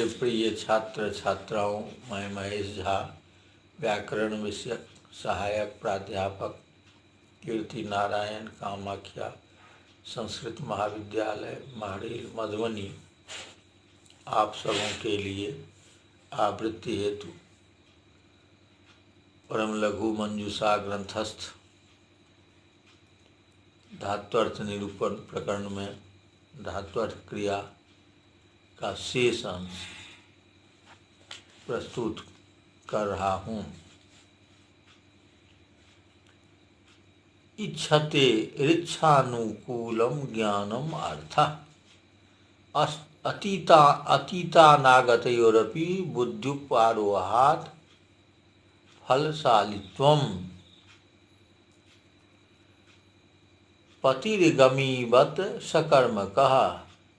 मेरे प्रिय छात्र छात्राओं, मैं महेश झा, व्याकरण विषय सहायक प्राध्यापक, कीर्ति नारायण कामाख्या संस्कृत महाविद्यालय महड़ील मधुबनी, आप सबों के लिए आवृत्ति हेतु परम लघु मंजूषा ग्रंथस्थ धात्वर्थ निरूपण प्रकरण में धात्वर्थ क्रिया का शेष अंश प्रस्तुत कर रहा हूँ। इच्छते ऋच्छानुकूलम ज्ञानम अर्थः अतीतानागतयोरपि बुद्ध्युपारोहात् फलशालित्वम् पतिर्गमीवत् सकर्मकः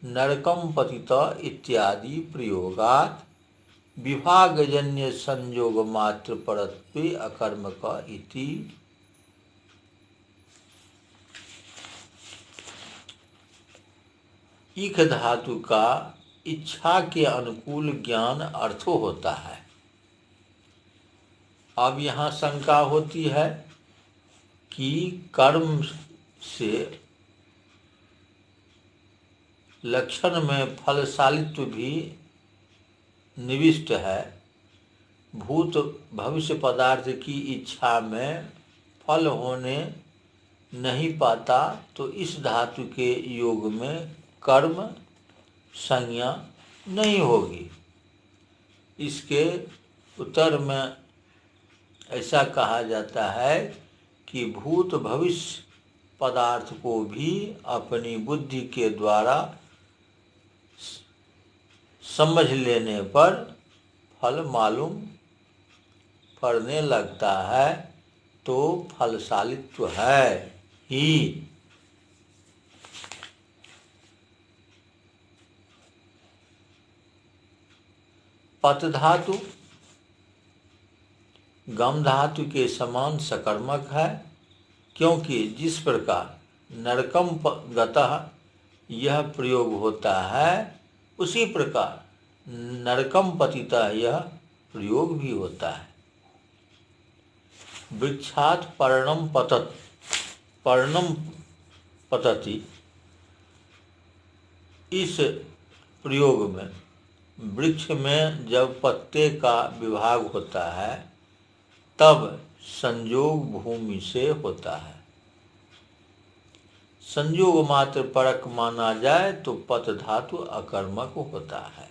नरकं पतित इत्यादि प्रयोगात् विभागजन्य संयोग मात्र परत्वे अकर्मक इति। इख धातु का इच्छा के अनुकूल ज्ञान अर्थ होता है। अब यहाँ शंका होती है कि कर्म से लक्षण में फलशालित्व भी निविष्ट है। भूत भविष्य पदार्थ की इच्छा में फल होने नहीं पाता, तो इस धातु के योग में कर्म संज्ञा नहीं होगी। इसके उत्तर में ऐसा कहा जाता है कि भूत भविष्य पदार्थ को भी अपनी बुद्धि के द्वारा समझ लेने पर फल मालूम पड़ने लगता है, तो फलशालित्व है ही। पत धातु गम धातु के समान सकर्मक है, क्योंकि जिस प्रकार नरकम गतः यह प्रयोग होता है, उसी प्रकार नरकम पतितः यह प्रयोग भी होता है। वृक्षात् पर्णम पतत, पर्णम पतति, इस प्रयोग में वृक्ष में जब पत्ते का विभाग होता है तब संयोग भूमि से होता है। संयोग मात्र परक माना जाए तो पत धातु अकर्मक होता है।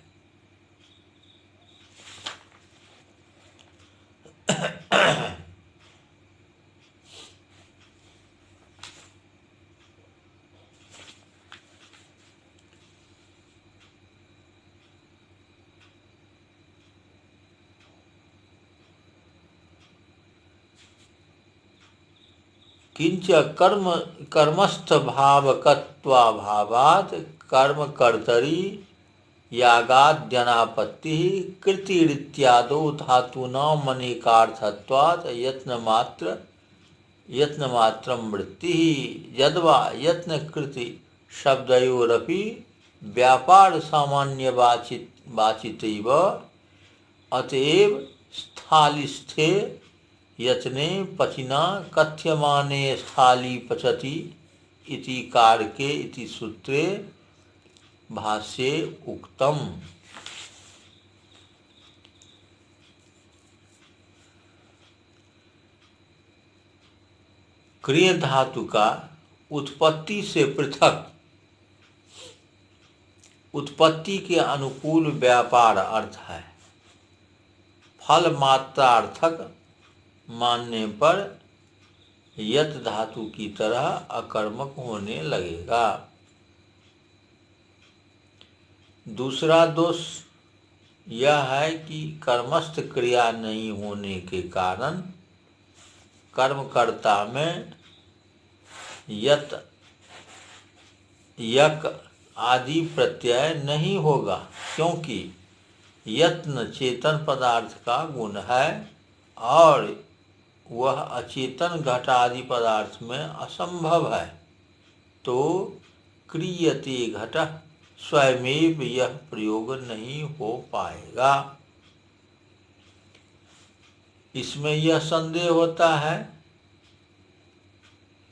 किंच कर्मस्थ भावकत्वाभावात् कर्म कर्तरि यागाद्यनापत्ति कृतिरित्यादो धातूनां अनेकार्थत्वात् यत्नमात्रं वृत्तिः यद्वा यत्नकृति शब्दयोरपि व्यापार सामान्यवाचितैव अतएव स्थालिस्थे यत्ने पचिना कथ्यमाने स्थाली पचति इति कारके इति सूत्रे भाष्ये उक्तम। क्रिय धातु का उत्पत्ति से पृथक उत्पत्ति के अनुकूल व्यापार अर्थ है। फल मात्रार्थक मानने पर यत धातु की तरह अकर्मक होने लगेगा। दूसरा दोष यह है कि कर्मस्थ क्रिया नहीं होने के कारण कर्मकर्ता में यत यक आदि प्रत्यय नहीं होगा, क्योंकि यत्न चेतन पदार्थ का गुण है और वह अचेतन घट आदि पदार्थ में असंभव है। तो क्रियते घटः स्वयमेव यह प्रयोग नहीं हो पाएगा। इसमें यह संदेह होता है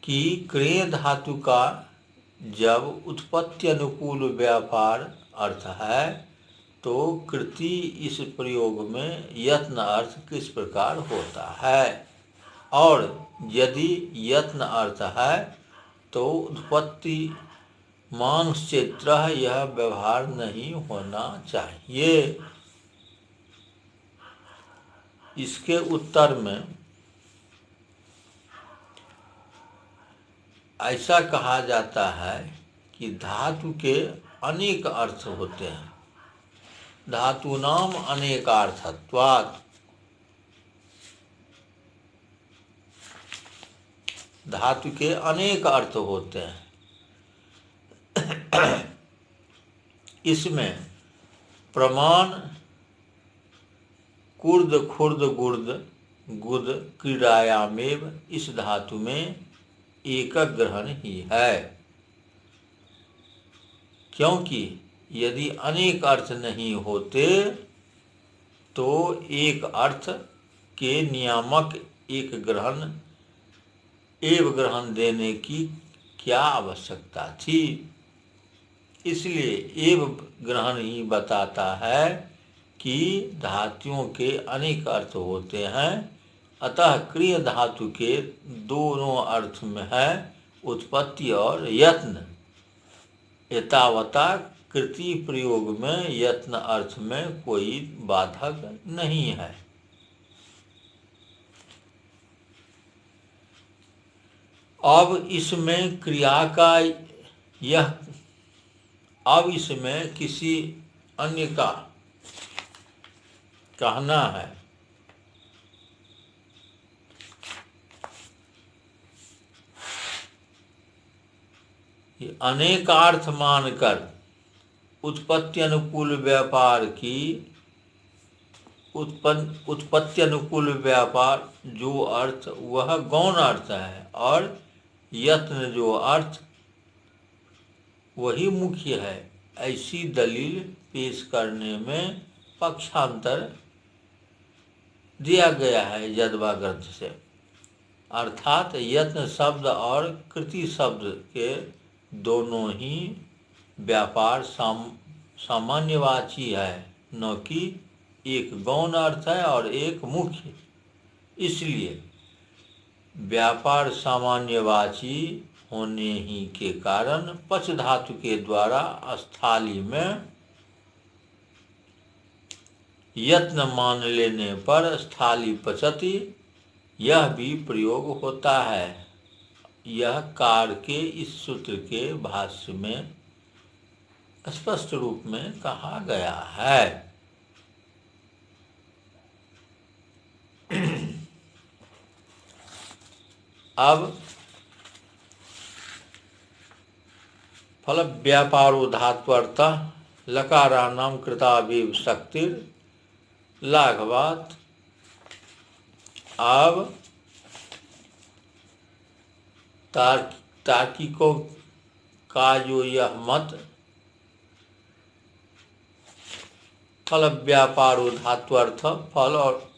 कि क्रिय धातु का जब उत्पत्ति अनुकूल व्यापार अर्थ है तो कृति इस प्रयोग में यत्न अर्थ किस प्रकार होता है, और यदि यत्न अर्थ है तो उत्पत्ति मान क्षेत्र यह व्यवहार नहीं होना चाहिए। इसके उत्तर में ऐसा कहा जाता है कि धातु के अनेक अर्थ होते हैं। धातु नाम अनेकार्थत्वात्, धातु के अनेक अर्थ होते हैं। इसमें प्रमाण कुर्द खुर्द गुर्द गुद क्रीड़ायामेव इस धातु में एकक ग्रहण ही है, क्योंकि यदि अनेक अर्थ नहीं होते तो एक अर्थ के नियामक एक ग्रहण एव ग्रहण देने की क्या आवश्यकता थी। इसलिए एव ग्रहण ही बताता है कि धातुओं के अनेक अर्थ होते हैं, अतः क्रिय धातु के दोनों अर्थ में है उत्पत्ति और यत्न। एतावता कृति प्रयोग में यत्न अर्थ में कोई बाधक नहीं है। अब इसमें क्रिया का यह अब इसमें किसी अन्य का कहना है। अनेकार्थ मानकर उत्पत्ति अनुकूल व्यापार की उत्पत्ति अनुकूल व्यापार जो अर्थ वह गौण अर्थ है और यत्न जो अर्थ वही मुख्य है, ऐसी दलील पेश करने में पक्षांतर दिया गया है यद्वा ग्रंथ से। अर्थात यत्न शब्द और कृति शब्द के दोनों ही व्यापार सामान्यवाची है, न कि एक गौण अर्थ है और एक मुख्य। इसलिए व्यापार सामान्यवाची होने ही के कारण पच धातु के द्वारा स्थाली में यत्न मान लेने पर स्थाली पचति यह भी प्रयोग होता है। यह कार के इस सूत्र के भाष्य में स्पष्ट रूप में कहा गया है। अब फल व्यापारो धात्वर्थ लकाराणाम कृताविव शक्तिर लाघवात। अब तार्किकों का जो यह मत फल व्यापारो धात्वर्थ, फल और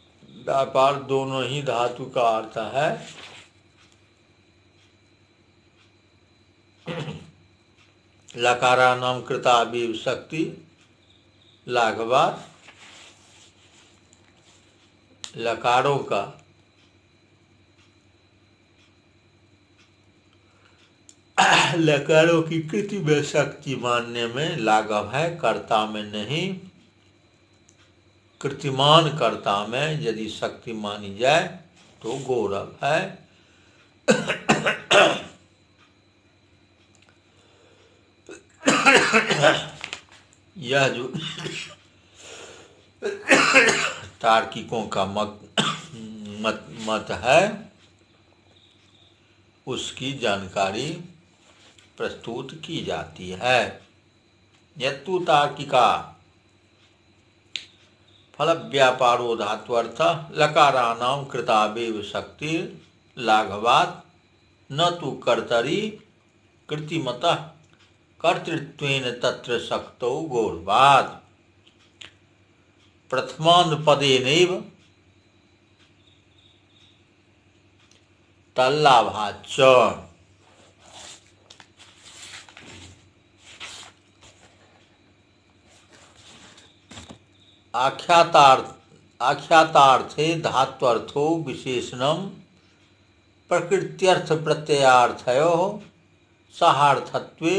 व्यापार दोनों ही धातु का अर्थ है, लकाराणाम कृताविव शक्ति लाघवात। लकारों का लकारों की कृति में शक्ति मानने में लाघव है, कर्ता में नहीं। कृतिमान कर्ता में यदि शक्ति मानी जाए तो गौरव है। यह जो तार्किकों का मत है उसकी जानकारी प्रस्तुत की जाती है। यत्तु तार्किका फल व्यापारो धात्वर्थ लकाराणाम कृतावेव शक्ति लाघवात न तु कर्तरी कृतिमतः कर्तृत्वेन तत्र शक्तौ गौरवात् प्रथमानुपदेनैव तल्लाभाच्च। आख्यातार्थे धात्वर्थो विशेषणम प्रकृत्यर्थ प्रत्ययार्थयोः सहार्थत्वे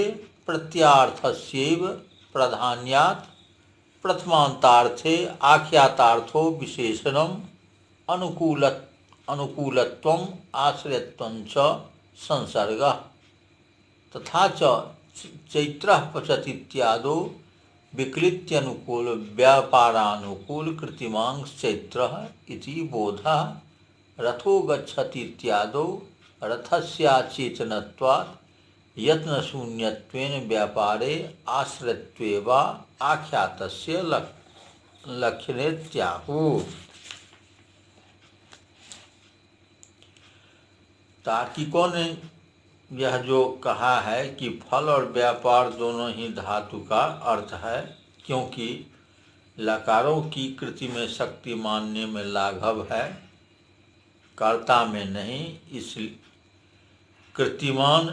प्रत्यार्थस्यैव प्राधान्यात् प्रथमान्तार्थे आख्यातार्थो विशेषणम अनुकूलत्वम आश्रयत्वं च संसर्गः तथा च चैत्रः पचति इत्यादो विक्लित्यनुकूल व्यापारानुकूल कृतिमांग चैत्रः इति बोधः रथो गच्छति इत्यादो रथस्याचेतनत्वात् यत्नशून्यत्वेन व्यापारे आश्रयत्वे वा आख्यातस्य लक्षणेत्याहुः। तार्किकों ने यह जो कहा है कि फल और व्यापार दोनों ही धातु का अर्थ है, क्योंकि लकारों की कृति में शक्ति मानने में लाघव है, कर्ता में नहीं। इसलिए कृतिमान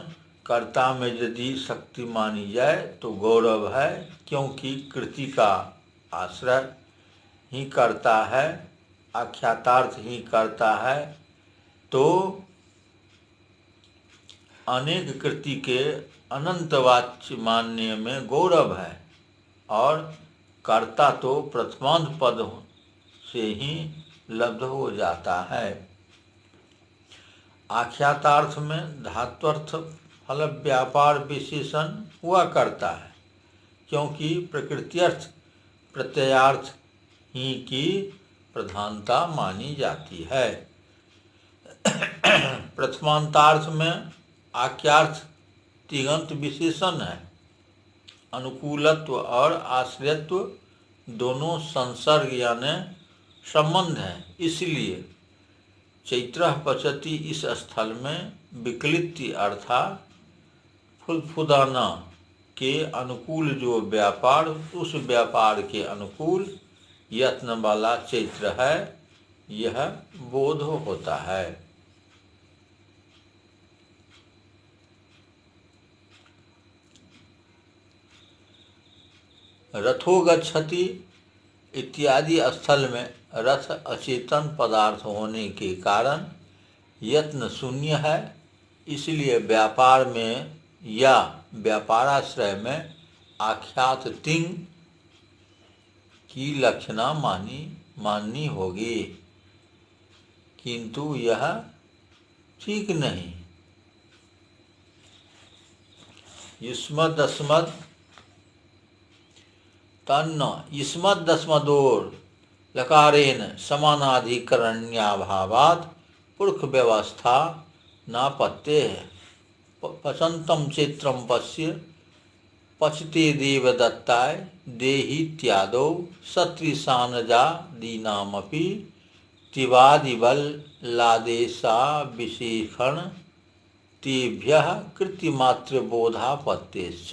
कर्ता में यदि शक्ति मानी जाए तो गौरव है, क्योंकि कृति का आश्रय ही करता है, आख्यातार्थ ही करता है, तो अनेक कृति के अनंतवाच्य मानने में गौरव है। और कर्ता तो प्रथमांत पद से ही लब्ध हो जाता है। आख्यातार्थ में धात्वर्थ फल व्यापार विशेषण हुआ करता है, क्योंकि प्रकृत्यर्थ प्रत्ययार्थ ही की प्रधानता मानी जाती है। प्रथमांतार्थ में आख्यार्थ तिङन्त विशेषण है। अनुकूलत्व और आश्रयत्व दोनों संसर्ग यानी संबंध हैं। इसलिए चैत्रः पचति इस स्थल में विक्लित्ति अर्थात फुदफुदाना के अनुकूल जो व्यापार, उस व्यापार के अनुकूल यत्न वाला चैत्र है, यह बोध होता है। रथो गच्छति इत्यादि स्थल में रथ अचेतन पदार्थ होने के कारण यत्न शून्य है, इसलिए व्यापार में या व्यापाराश्रय में आख्यात तिंग की लक्षणा माननी होगी, किंतु यह ठीक नहीं। युष्मदस्मद तन्न युष्मदस्मदोर लकारेण समानाधिकरण्याभावात् पुरुष व्यवस्था नापत्तेः पचन्तं चैत्रं पश्य पचते देवदत्ताय देहीत्यादौ सत्रिसानजादीनामपि तिवादिबलादेशाभिषेकण तेभ्यः कृतिमात्रबोधापत्तेश्च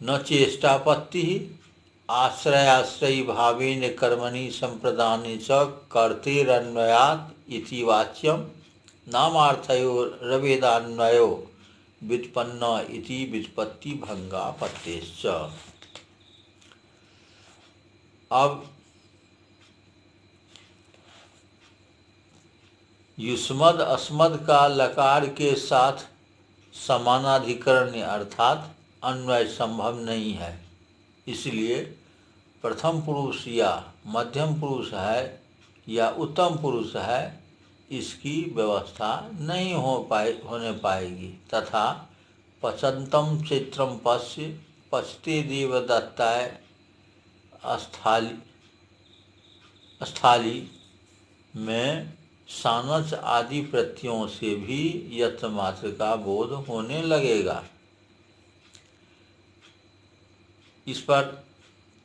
न चेष्टापत्तिः आश्रयाश्रयी भावेन कर्मणि संप्रदाने च कर्तेरन्वयात् इति वाच्यं नामार्थयोरवेदान्वयो व्युत्पन्न इति व्युत्पत्ति भंगापत्तेश्च। अब युष्मद अस्मद का लकार के साथ समानाधिकरण अर्थात अन्वय संभव नहीं है, इसलिए प्रथम पुरुष या मध्यम पुरुष है या उत्तम पुरुष है, इसकी व्यवस्था नहीं होने पाएगी। तथा पचंतम चैत्रम पश्य पचते देवदत्ताय स्थाली में सानच आदि प्रत्ययों से भी यत्न मात्र का बोध होने लगेगा। इस पर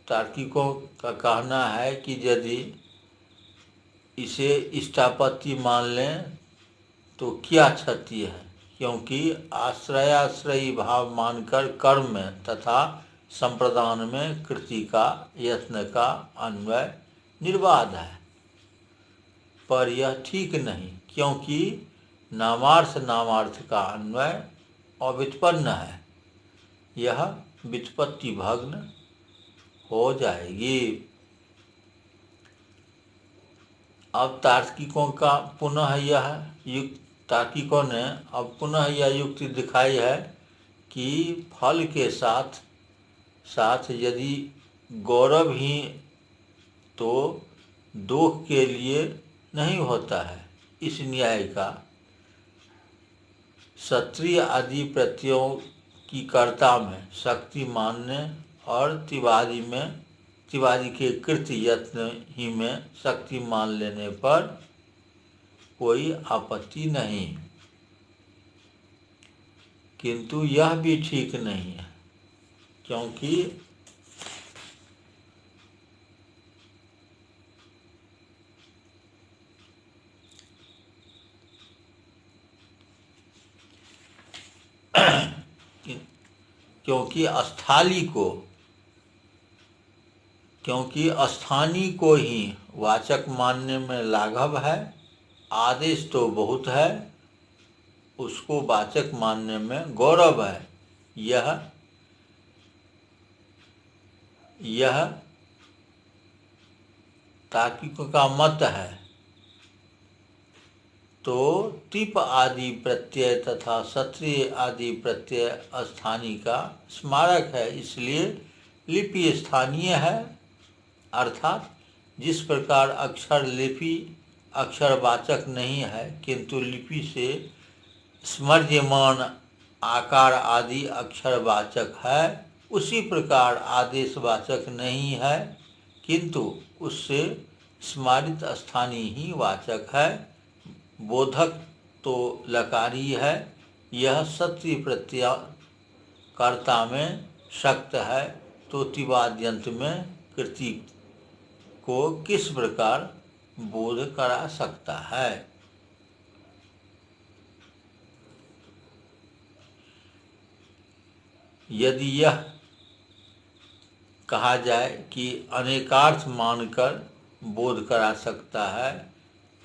तार्किकों का कहना है कि यदि इसे इष्टापत्ति मान लें तो क्या क्षति है, क्योंकि आश्रयाश्रयी भाव मानकर कर्म में तथा संप्रदान में कृति का यत्न का अन्वय निर्बाध है। पर यह ठीक नहीं, क्योंकि नामार्थ नामार्थ का अन्वय अव्युत्पन्न है, यह व्युत्पत्ति भग्न हो जाएगी। अब तार्किकों ने अब पुनः यह युक्ति दिखाई है कि फल के साथ साथ यदि गौरव ही तो दोष के लिए नहीं होता है। इस न्याय का क्षत्रिय आदि प्रत्ययों की कर्ता में शक्ति मानने और तिवारी के कृति यत्न ही में शक्ति मान लेने पर कोई आपत्ति नहीं, किंतु यह भी ठीक नहीं है, क्योंकि स्थानी को ही वाचक मानने में लाघव है। आदेश तो बहुत है, उसको वाचक मानने में गौरव है। यह तार्किकों का मत है। तो टिप आदि प्रत्यय तथा क्षत्रिय आदि प्रत्यय स्थानी का स्मारक है, इसलिए लिपि स्थानीय है। अर्थात जिस प्रकार अक्षर लिपि अक्षरवाचक नहीं है, किंतु लिपि से स्मर्यमान आकार आदि अक्षरवाचक है, उसी प्रकार आदेशवाचक नहीं है, किंतु उससे स्मारित स्थानीय ही वाचक है। बोधक तो लकारी है, यह सत्य प्रत्यय कर्ता में शक्त है, तो तिवाद्यंत में कृति को किस प्रकार बोध करा सकता है। यदि यह कहा जाए कि अनेकार्थ मानकर बोध करा सकता है,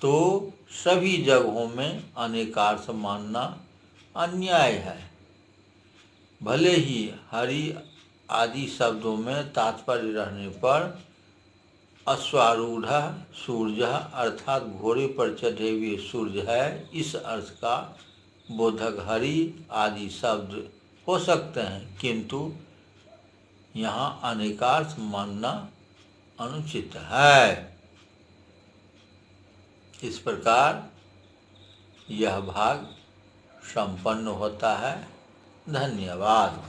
तो सभी जगहों में अनेकार्थ मानना अन्याय है। भले ही हरि आदि शब्दों में तात्पर्य रहने पर अश्वारूढ़ सूर्य अर्थात घोड़े पर चढ़े हुए सूर्य है, इस अर्थ का बोधक हरि आदि शब्द हो सकते हैं, किंतु यहाँ अनेकार्थ मानना अनुचित है। इस प्रकार यह भाग संपन्न होता है। धन्यवाद।